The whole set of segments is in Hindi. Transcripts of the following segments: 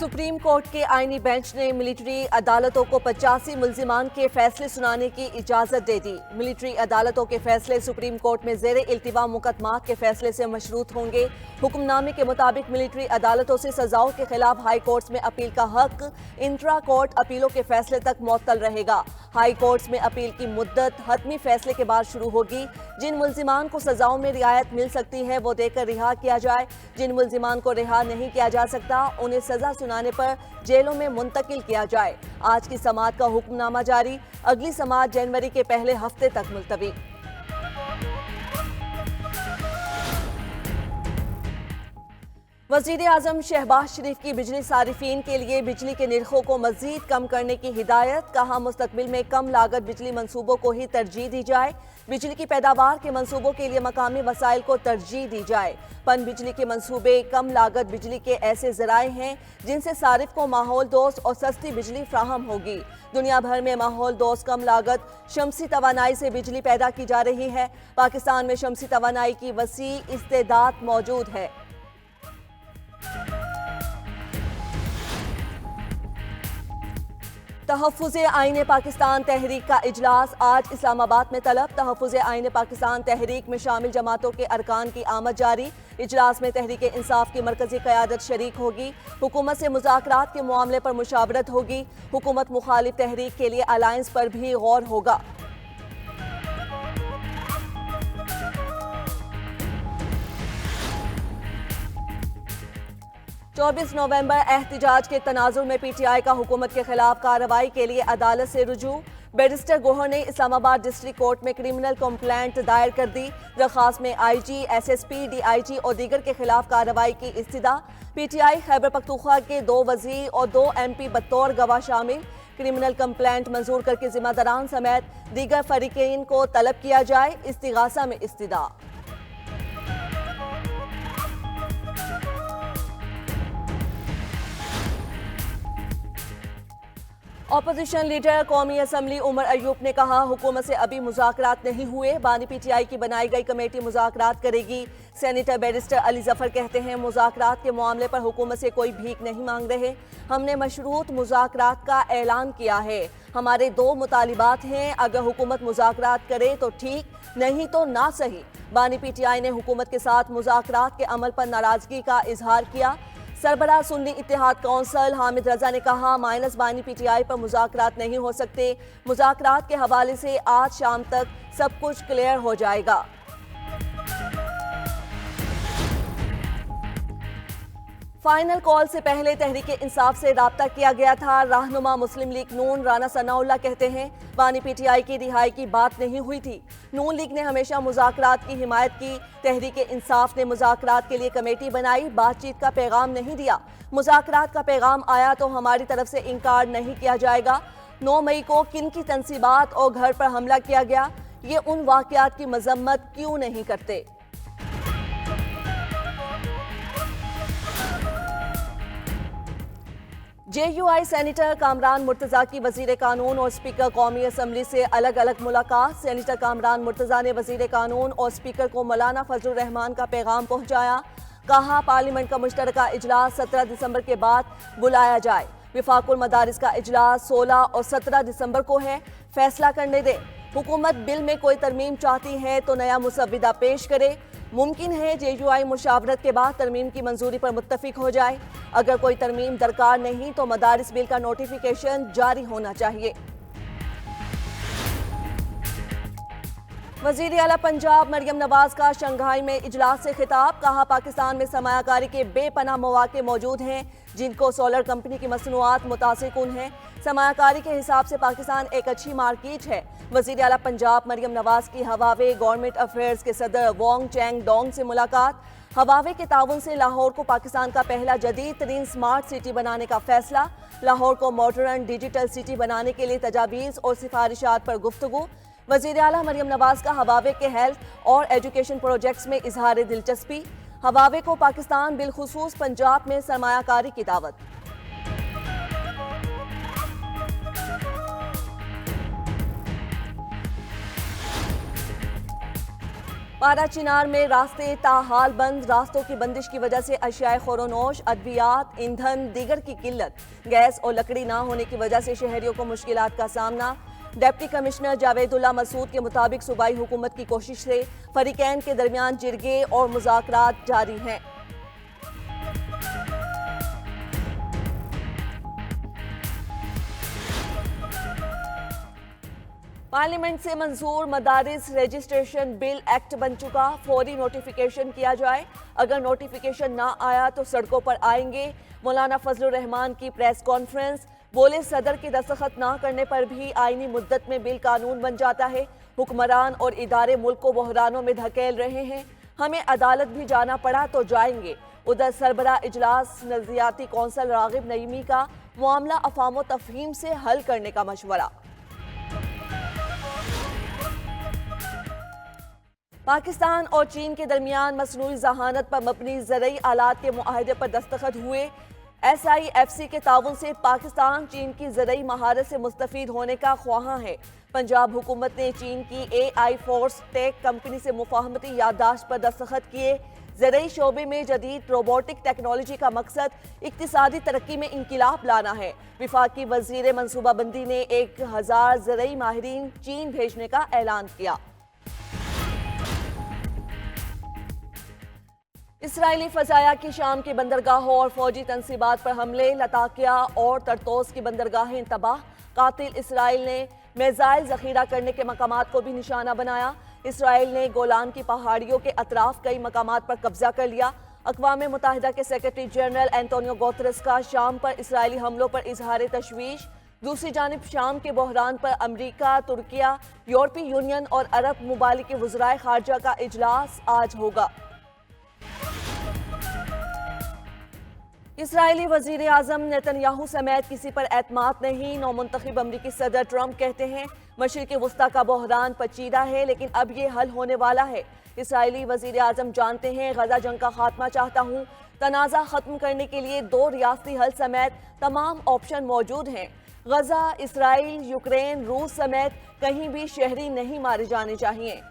सुप्रीम कोर्ट के आईनी बेंच ने मिलिट्री अदालतों को 85 मुल्जिमान के फैसले सुनाने की इजाजत दे दी। मिलिट्री अदालतों के फैसले सुप्रीम कोर्ट में जेर इल्तिवा मुकदमा के फैसले से मशरूत होंगे। हुक्मनामे के मुताबिक मिलिट्री अदालतों से सजाओं के खिलाफ हाई कोर्ट्स में अपील का हक इंट्रा कोर्ट अपीलों के फैसले तक मुअत्तल रहेगा। हाई कोर्ट्स में अपील की मुद्दत हतमी फैसले के बाद शुरू होगी। जिन मुल्जिमान को सजाओं में रियायत मिल सकती है वो देकर रिहा किया जाए। जिन मुल्जिमान को रिहा नहीं किया जा सकता उन्हें सजा सुनाने पर जेलों में मुंतकिल किया जाए। आज की समाअत का हुक्मनामा जारी, अगली समाअत जनवरी के पहले हफ्ते तक मुलतवी। वज़ीर आज़म शहबाज शरीफ की बिजली सारिफीन के लिए बिजली के निर्खों को मजीद कम करने की हिदायत। कहा मुस्तकबिल में कम लागत बिजली मंसूबों को ही तरजीह दी जाए। बिजली की पैदावार के मंसूबों के लिए मकामी वसाइल को तरजीह दी जाए। पन बिजली के मंसूबे कम लागत बिजली के ऐसे ज़राए हैं जिनसे सारिफ को माहौल दोस्त और सस्ती बिजली फ्राहम होगी। दुनिया भर में माहौल दोस्त कम लागत शमसी तवानाई से बिजली पैदा की जा रही है। पाकिस्तान में शमसी तवानाई की वसी इस्तेदाद मौजूद है। तहफ़्फ़ुज़े आईन पाकिस्तान तहरीक का इजलास आज इस्लामाबाद में तलब। तहफ़्फ़ुज़े आईन पाकिस्तान तहरीक में शामिल जमातों के अरकान की आमद जारी। इजलास में तहरीक इंसाफ की मरकजी क़यादत शरीक होगी। हुकूमत से मुज़ाकरात के मामले पर मुशावरत होगी। हुकूमत मुखालिफ तहरीक के लिए अलायंस पर भी गौर होगा। चौबीस नवंबर एहतिजाज के तनाजुर में पीटीआई का हुकूमत के खिलाफ कार्रवाई के लिए अदालत से रुजू। बैरिस्टर गोहर ने इस्लामाबाद डिस्ट्रिक्ट कोर्ट में क्रिमिनल कंप्लेंट दायर कर दी। दरख्वास्त में आईजी, एसएसपी, डीआईजी और दीगर के खिलाफ कार्रवाई की इस्तदा। पीटीआई खैबर पख्तूनख्वा के 2 वज़ीर और 2 एमपी बतौर गवाह शामिल। क्रिमिनल कंप्लेंट मंजूर करके जिम्मेदारान समेत दीगर फरीकीन को तलब किया जाए। इस्तिगासा में इस्तदा। अपोजिशन लीडर कौमी असम्बली उमर अयूब ने कहा हुकूमत से अभी मुज़ाकरात नहीं हुए। बानी पीटीआई की बनाई गई कमेटी मुज़ाकरात करेगी। सेनेटर बैरिस्टर अली जफर कहते हैं मुज़ाकरात के मामले पर हुकूमत से कोई भीख नहीं मांग रहे। हमने मशरूत मुज़ाकरात का ऐलान किया है। हमारे 2 मुतालिबात हैं, अगर हुकूमत मुज़ाकरात करे तो ठीक, नहीं तो ना सही। बानी पीटीआई ने हुकूमत के साथ मुज़ाकरात के अमल पर नाराजगी का इजहार किया। सरबराह सुन्नी इत्तेहाद कौंसल हामिद रजा ने कहा माइनस बानी पीटीआई पर मुज़ाकरात नहीं हो सकते। मुज़ाकरात के हवाले से आज शाम तक सब कुछ क्लियर हो जाएगा। फाइनल कॉल से पहले तहरीक इंसाफ से राब्ता किया गया था। रहनुमा मुस्लिम लीग नून राना सनाउल्लाह कहते हैं बानी पीटीआई की रिहाई की बात नहीं हुई थी। नून लीग ने हमेशा मुज़ाकरात की हिमायत की। तहरीक इंसाफ ने मुज़ाकरात के लिए कमेटी बनाई, बातचीत का पैगाम नहीं दिया। मुज़ाकरात का पैगाम आया तो हमारी तरफ से इनकार नहीं किया जाएगा। 9 मई को किन की तंसीबात और घर पर हमला किया गया, ये उन वाक़यात की मजम्मत क्यों नहीं करते। जेयूआई सेनेटर कामरान मुर्तज़ा की वज़ीर कानून और स्पीकर कौमी असम्बली से अलग अलग मुलाकात। सेनेटर कामरान मुर्तज़ा ने वज़ीर कानून और स्पीकर को मौलाना फजलुर रहमान का पैगाम पहुंचाया। कहा पार्लियामेंट का मुश्तरका इजलास 17 दिसंबर के बाद बुलाया जाए। विफाकुल मदारिस का इजलास 16 और 17 दिसंबर को है, फैसला करने दे। हुकूमत बिल में कोई तरमीम चाहती है तो नया मुसव्विदा पेश करे। मुमकिन है जेयूआई मुशावरत के बाद तरमीम की मंजूरी पर मुत्तफिक हो जाए। अगर कोई तरमीम दरकार नहीं तो मदारिस बिल का नोटिफिकेशन जारी होना चाहिए। वज़ीर आला पंजाब मरियम नवाज का शंघाई में इजलास से खिताब। कहा पाकिस्तान में सरमायाकारी के बेपनाह मौके मौजूद हैं जिनको सोलर कंपनी की मसनूआत मुतासिर कुन हैं। सरमायाकारी के हिसाब से पाकिस्तान एक अच्छी मार्केट है। वज़ीर आला पंजाब मरियम नवाज की हवावे गवर्नमेंट अफेयर्स के सदर वोंग चैंग डोंग से मुलाकात। हवावे के ताउन से लाहौर को पाकिस्तान का पहला जदीद तरीन स्मार्ट सिटी बनाने का फैसला। लाहौर को मॉडर्न डिजिटल सिटी बनाने के लिए तजावीज़ और सिफारिशात पर गुफ्तगू। वज़ीर आला मरियम नवाज का हवावे के हेल्थ और एजुकेशन प्रोजेक्ट्स में इजहार दिलचस्पी। हवावे को पाकिस्तान बिलखुसूस पंजाब में सरमायाकारी की दावत। पारा चिनार में रास्ते ताहाल बंद। रास्तों की बंदिश की वजह से अशियाए खोरोनोश, अद्वियात, ईंधन, दीगर की किल्लत, गैस और लकड़ी ना होने की वजह से शहरियों को मुश्किलात का सामना। डिप्टी कमिश्नर जावेदुल्ला मसूद के मुताबिक सूबाई हुकूमत की कोशिश से फरीकैन के दरमियान जिरगे और मुज़ाकरात जारी हैं। पार्लियामेंट से मंजूर मदारिस रजिस्ट्रेशन बिल एक्ट बन चुका। फौरी नोटिफिकेशन किया जाए। अगर नोटिफिकेशन ना आया तो सड़कों पर आएंगे। मौलाना फजलुर रहमान की प्रेस कॉन्फ्रेंस। बोले सदर के दस्तखत ना करने पर भी आईनी मुद्दत में बिल कानून बन जाता है। हुक्मरान और इदारे मुल्क को बहरानों में धकेल रहे हैं। हमें अदालत भी जाना पड़ा तो जाएंगे। उधर सरबरा इजलास नजरियाती कौंसल रागिब नईमी का मामला अफाम तफहीम से हल करने का मशवरा। पाकिस्तान और चीन के दरमियान मसनूई जहानत पर मबनी ज़रई आलात के मुआहदे पर दस्तखत हुए। SIFC के ताउन से पाकिस्तान चीन की ज़रई महारत से मुस्तफ़ीद होने का ख्वाहां है। पंजाब हुकूमत ने चीन की AI फोर्स टेक कंपनी से मुफाहमती याददाश्त पर दस्तखत किए। ज़रई शोबे में जदीद रोबोटिक टेक्नोलॉजी का मकसद इक्तिसादी तरक्की में इनकिलाब लाना है। विफाकी वज़ीर मनसूबाबंदी ने 1000 ज़रई माहिरीन चीन भेजने का ऐलान किया। इसराइली फजाया की शाम की बंदरगाहों और फौजी तनसीबात पर हमले। लताकिया और तरतोस की बंदरगाहें तबाह। कातिल इसराइल ने मिसाइल जखीरा करने के मकामात को भी निशाना बनाया। इसराइल ने गोलान की पहाड़ियों के अतराफ कई मकामात पर कब्जा कर लिया। अक़वाम मुत्तहिदा के सेक्रेटरी जनरल एंटोनियो गुतेरेस का शाम पर इसराइली हमलों पर इजहार तशवीश। दूसरी जानिब शाम के बहरान पर अमरीका, तुर्किया, यूरोपीय यूनियन और अरब मुमालिक के वज़राए खारजा का इजलास आज होगा। इसराइली वज़ीर आज़म नेतन्याहू समेत किसी पर एतमाद नहीं। नौमुंतखब अमरीकी सदर ट्रंप कहते हैं मशरिक़ वस्ता का बहरान पचीदा है लेकिन अब ये हल होने वाला है। इसराइली वज़ीर आज़म जानते हैं गजा जंग का खात्मा चाहता हूँ। तनाज़ा ख़त्म करने के लिए 2 रियासती हल समेत तमाम ऑप्शन मौजूद हैं। गजा, इसराइल, यूक्रेन, रूस समेत कहीं भी शहरी नहीं मारे जाने चाहिए।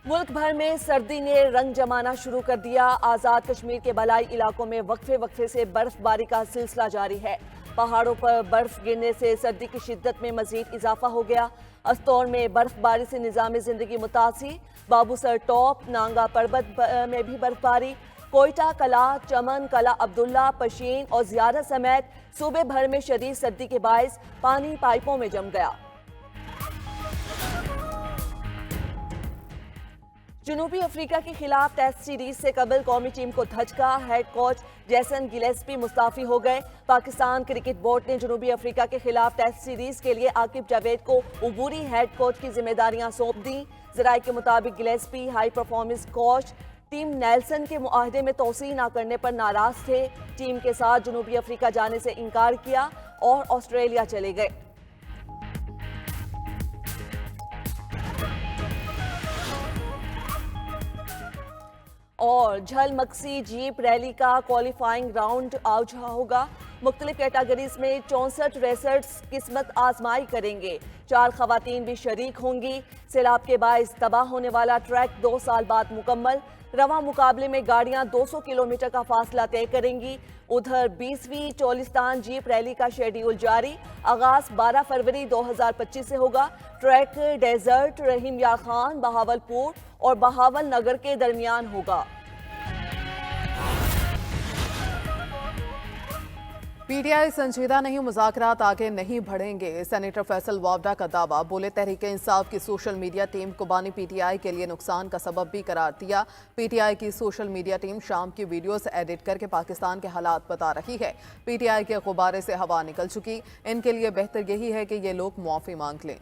मुल्क भर में सर्दी ने रंग जमाना शुरू कर दिया। आज़ाद कश्मीर के बलाई इलाकों में वक्फे से बर्फबारी का सिलसिला जारी है। पहाड़ों पर बर्फ गिरने से सर्दी की शिद्दत में मजीद इजाफा हो गया। अस्तौर में बर्फबारी से निज़ाम ज़िंदगी मुतासिर। बाबूसर टॉप, नांगा पर्वत में भी बर्फबारी। कोयटा, कला, चमन, कला अब्दुल्ला, पशीन और ज़ियारत समेत सूबे भर में शदीद सर्दी के बायस पानी पाइपों में जम गया। जनूबी अफ्रीका के खिलाफ टेस्ट सीरीज से कबल कौमी टीम को धचका। हेड कोच जेसन गिलेस्पी मुस्ताफी हो गए। पाकिस्तान क्रिकेट बोर्ड ने जनूबी अफ्रीका के खिलाफ टेस्ट सीरीज के लिए आकिब जावेद को उबूरी हेड कोच की जिम्मेदारियां सौंप दी। जराये के मुताबिक Gillespie high performance coach team Nelson के मुआहदे में तोसी न करने पर नाराज थे। टीम के साथ जनूबी अफ्रीका जाने से इनकार किया और ऑस्ट्रेलिया चले गए। और झलमक्सी जीप रैली का क्वालिफाइंग राउंड आज होगा। मुख्तलिफ कैटेगरीज में 64 रेसर्स किस्मत आजमाई करेंगे। 4 खवातीन भी शरीक होंगी। सैलाब के बायस तबाह होने वाला ट्रैक 2 साल बाद मुकम्मल। रवा मुकाबले में गाड़ियां 200 किलोमीटर का फासला तय करेंगी। उधर 20वीं चोलिस्तान जीप रैली का शेड्यूल जारी। आगाज 12 फरवरी 2025 से होगा। ट्रैक डेजर्ट, रहीम यार खान, बहावलपुर और बहावल नगर के दरमियान होगा। पीटीआई संजीदा नहीं, मुज़ाकरात आगे नहीं बढ़ेंगे। सेनेटर फैसल वावडा का दावा। बोले तहरीक इंसाफ की सोशल मीडिया टीम को बानी पीटीआई के लिए नुकसान का सबब भी करार दिया। पीटीआई की सोशल मीडिया टीम शाम की वीडियोस एडिट करके पाकिस्तान के हालात बता रही है। पीटीआई के गुब्बारे से हवा निकल चुकी। इनके लिए बेहतर यही है कि ये लोग मुआफ़ी मांग लें।